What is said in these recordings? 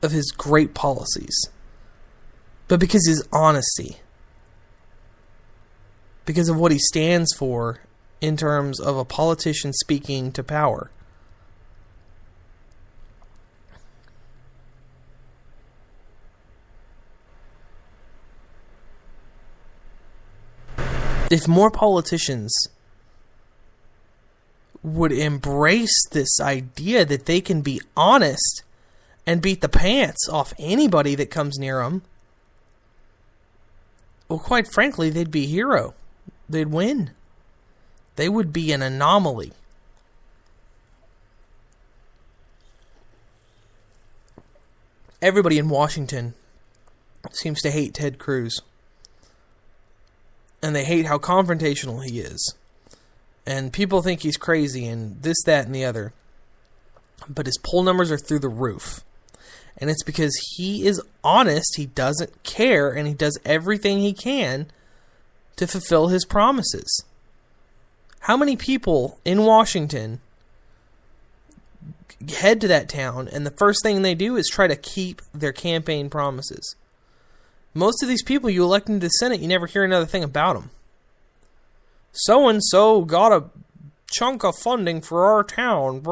of his great policies, but because of his honesty. Because of what he stands for in terms of a politician speaking to power. If more politicians would embrace this idea that they can be honest and beat the pants off anybody that comes near them, well, quite frankly, they'd be a hero. They'd win. They would be an anomaly. Everybody in Washington seems to hate Ted Cruz. And they hate how confrontational he is. And people think he's crazy and this, that, and the other. But his poll numbers are through the roof. And it's because he is honest, he doesn't care, and he does everything he can to fulfill his promises. How many people in Washington head to that town and the first thing they do is try to keep their campaign promises? Most of these people you elect into the Senate, you never hear another thing about them. So-and-so got a chunk of funding for our town.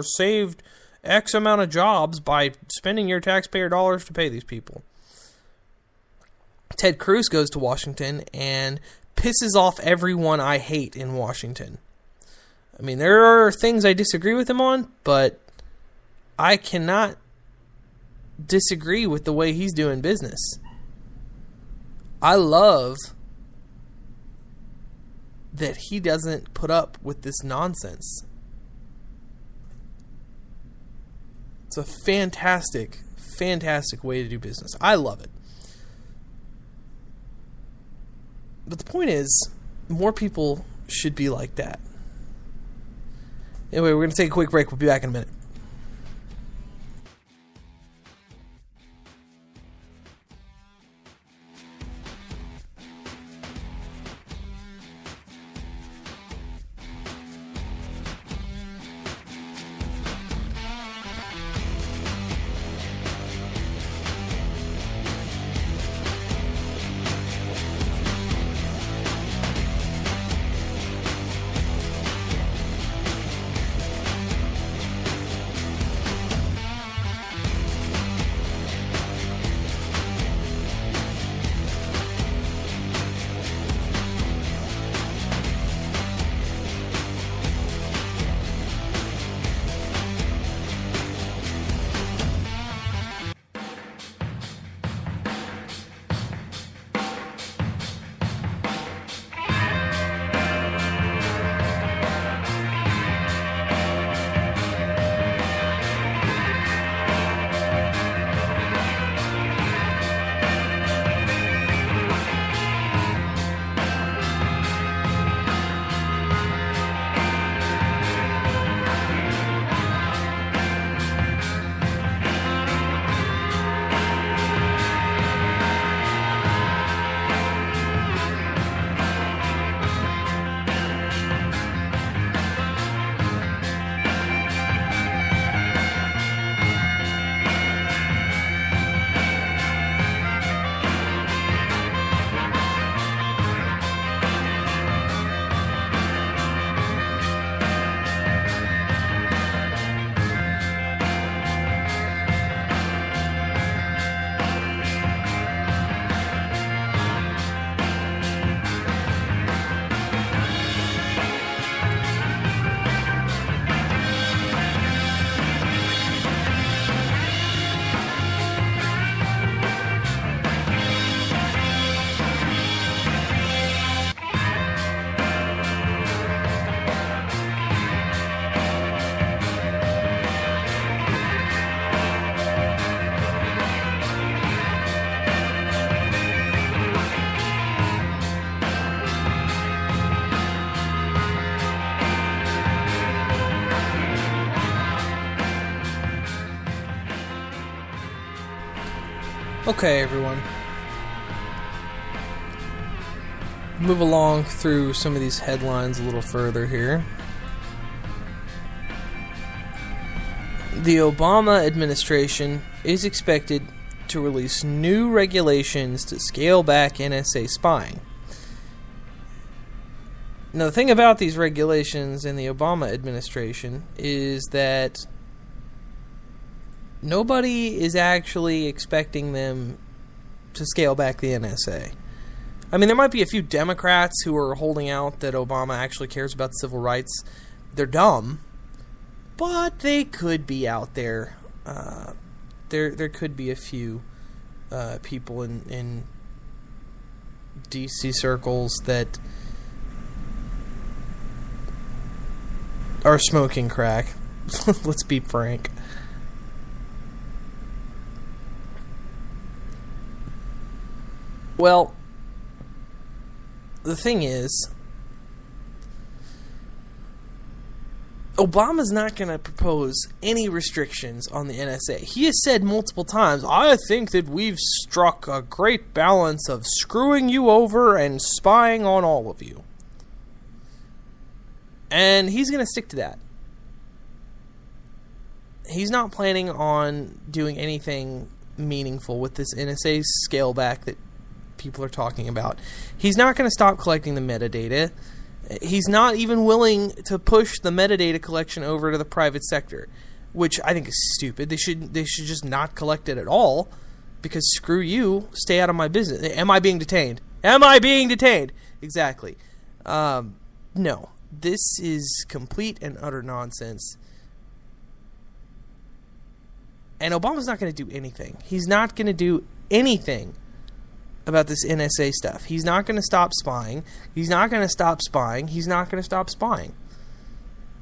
Saved X amount of jobs by spending your taxpayer dollars to pay these people. Ted Cruz goes to Washington and pisses off everyone I hate in Washington. I mean, there are things I disagree with him on, but I cannot disagree with the way he's doing business. I love that he doesn't put up with this nonsense. It's a fantastic, fantastic way to do business. I love it. But the point is, more people should be like that. Anyway, we're going to take a quick break. We'll be back in a minute. Okay, everyone. Move along through some of these headlines a little further here. The Obama administration is expected to release new regulations to scale back NSA spying. Now, the thing about these regulations in the Obama administration is that nobody is actually expecting them to scale back the NSA. I mean, there might be a few Democrats who are holding out that Obama actually cares about civil rights. They're dumb, but they could be out there. There could be a few people in DC circles that are smoking crack. Let's be frank. Well, the thing is, Obama's not going to propose any restrictions on the NSA. He has said multiple times, I think that we've struck a great balance of screwing you over and spying on all of you. And he's going to stick to that. He's not planning on doing anything meaningful with this NSA scale back that people are talking about. He's not going to stop collecting the metadata. He's not even willing to push the metadata collection over to the private sector, which I think is stupid. They should just not collect it at all, because screw you, stay out of my business. Am I being detained? Am I being detained? Exactly. No, this is complete and utter nonsense. And Obama's not going to do anything. He's not going to do anything about this NSA stuff. He's not going to stop spying. He's not going to stop spying. He's not going to stop spying.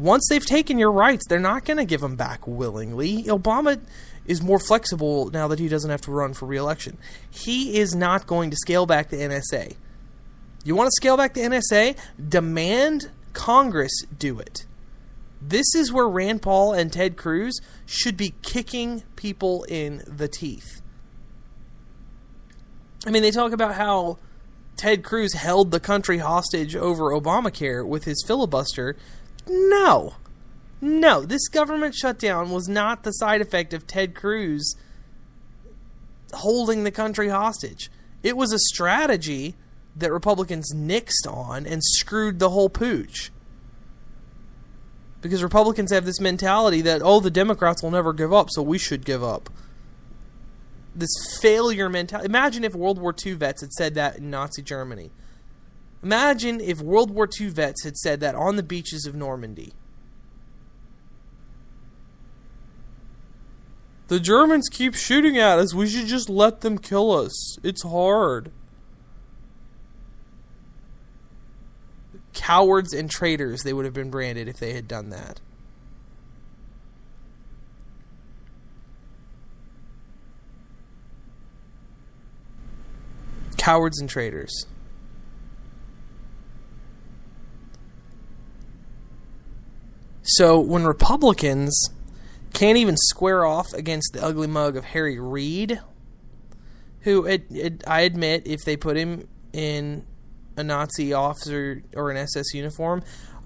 Once they've taken your rights, they're not going to give them back willingly. Obama is more flexible now that he doesn't have to run for re-election. He is not going to scale back the NSA. You want to scale back the NSA? Demand Congress do it. This is where Rand Paul and Ted Cruz should be kicking people in the teeth. I mean, they talk about how Ted Cruz held the country hostage over Obamacare with his filibuster. No, this government shutdown was not the side effect of Ted Cruz holding the country hostage. It was a strategy that Republicans nixed on and screwed the whole pooch. Because Republicans have this mentality that, oh, the Democrats will never give up, so we should give up. This failure mentality. Imagine if World War II vets had said that in Nazi Germany. Imagine if World War II vets had said that on the beaches of Normandy. The Germans keep shooting at us. We should just let them kill us. It's hard. Cowards and traitors, they would have been branded if they had done that. Cowards and traitors. So when Republicans can't even square off against the ugly mug of Harry Reid, who I admit, if they put him in a Nazi officer or an SS uniform,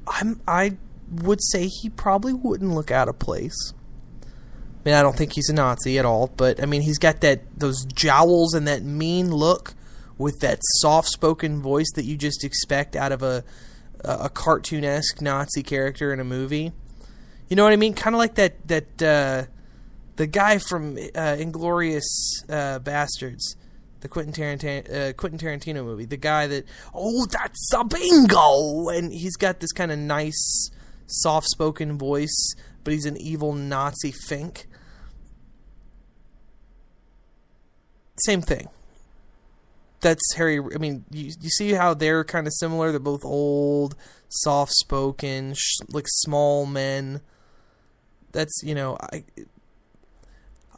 I would say he probably wouldn't look out of place. I mean, I don't think he's a Nazi at all, but I mean, he's got those jowls and that mean look with that soft-spoken voice that you just expect out of a cartoon-esque Nazi character in a movie. You know what I mean? Kind of like the guy from Inglourious Bastards, the Quentin Tarantino movie. The guy that, oh, that's a bingo! And he's got this kind of nice, soft-spoken voice, but he's an evil Nazi fink. Same thing. That's Harry. I mean, you see how they're kind of similar? They're both old, soft-spoken, like small men. That's, I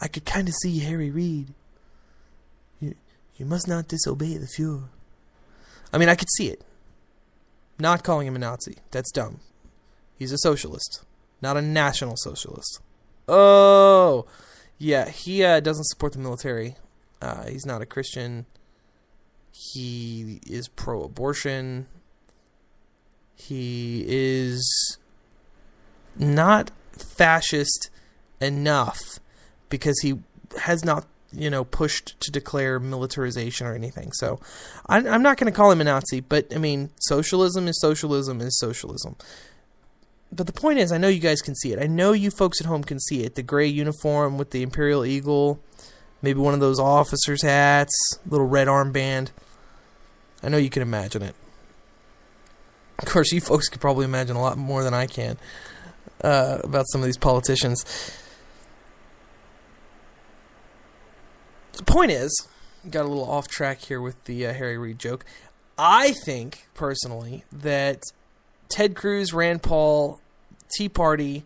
could kind of see Harry Reid. You must not disobey the Fuhrer. I mean, I could see it. Not calling him a Nazi. That's dumb. He's a socialist, not a national socialist. Oh, yeah, he doesn't support the military. He's not a Christian. He is pro-abortion. He is not fascist enough because he has not, pushed to declare militarization or anything. So I'm not going to call him a Nazi, but I mean, socialism is socialism is socialism. But the point is, I know you guys can see it. I know you folks at home can see it. The gray uniform with the Imperial Eagle, maybe one of those officers' hats, little red armband. I know you can imagine it. Of course, you folks could probably imagine a lot more than I can about some of these politicians. The point is, got a little off track here with the Harry Reid joke. I think, personally, that Ted Cruz, Rand Paul, Tea Party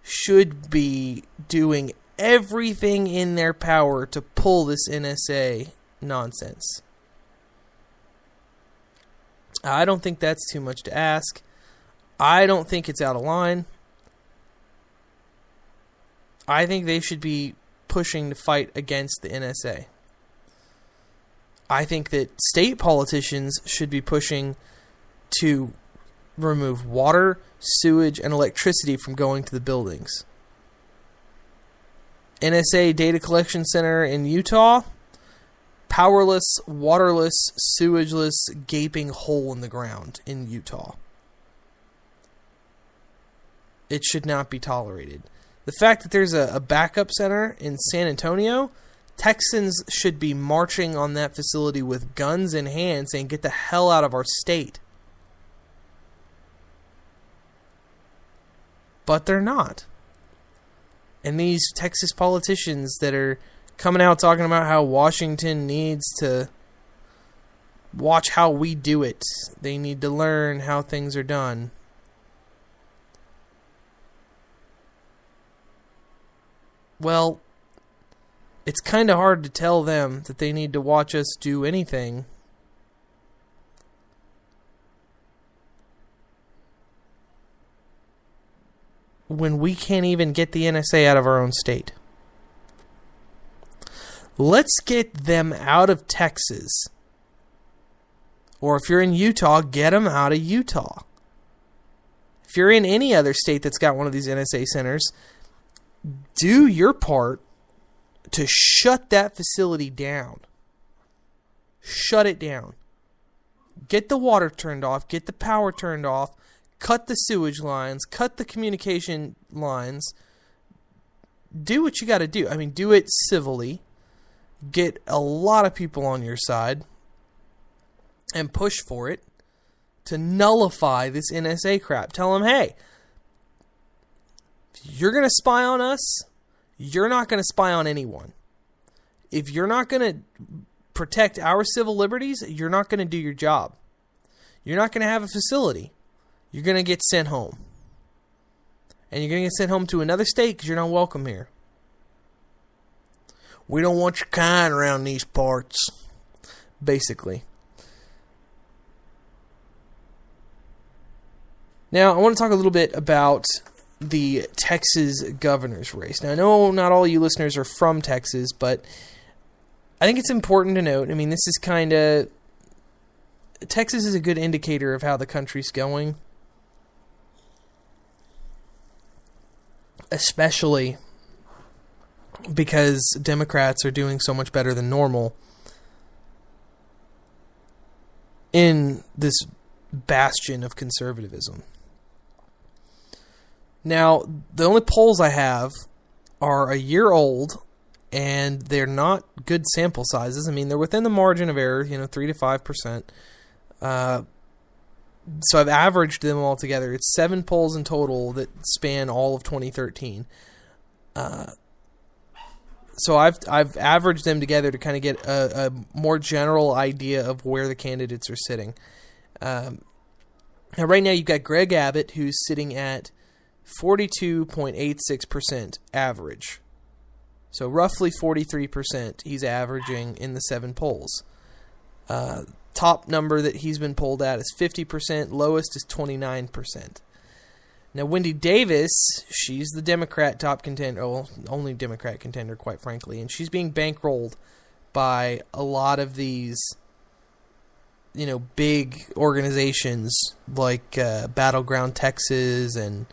should be doing everything in their power to pull this NSA nonsense. I don't think that's too much to ask. I don't think it's out of line. I think they should be pushing to fight against the NSA. I think that state politicians should be pushing to remove water, sewage, and electricity from going to the buildings. NSA Data Collection Center in Utah, powerless, waterless, sewageless, gaping hole in the ground in Utah. It should not be tolerated. The fact that there's a backup center in San Antonio, Texans should be marching on that facility with guns in hand saying, get the hell out of our state. But they're not. And these Texas politicians that are coming out talking about how Washington needs to watch how we do it. They need to learn how things are done. Well, it's kind of hard to tell them that they need to watch us do anything. When we can't even get the NSA out of our own state. Let's get them out of Texas. Or if you're in Utah, get them out of Utah. If you're in any other state that's got one of these NSA centers, do your part to shut that facility down. Shut it down. Get the water turned off. Get the power turned off. Cut the sewage lines. Cut the communication lines. Do what you got to do. I mean, do it civilly. Get a lot of people on your side. And push for it to nullify this NSA crap. Tell them, hey, if you're going to spy on us, you're not going to spy on anyone. If you're not going to protect our civil liberties, you're not going to do your job. You're not going to have a facility. You're going to get sent home. And you're going to get sent home to another state because you're not welcome here. We don't want your kind around these parts. Basically. Now, I want to talk a little bit about the Texas governor's race. Now, I know not all you listeners are from Texas, but I think it's important to note, I mean, this is kind of... Texas is a good indicator of how the country's going. Especially because Democrats are doing so much better than normal in this bastion of conservatism. Now, the only polls I have are a year old, and they're not good sample sizes. I mean, they're within the margin of error, 3 to 5%. So I've averaged them all together. It's 7 polls in total that span all of 2013. So I've averaged them together to kind of get a more general idea of where the candidates are sitting. Now, right now, you've got Greg Abbott, who's sitting at 42.86% average. So roughly 43% he's averaging in the 7 polls. Top number that he's been polled at is 50%. Lowest is 29%. Now, Wendy Davis, she's the Democrat top contender, well, only Democrat contender, quite frankly, and she's being bankrolled by a lot of these, big organizations like Battleground Texas and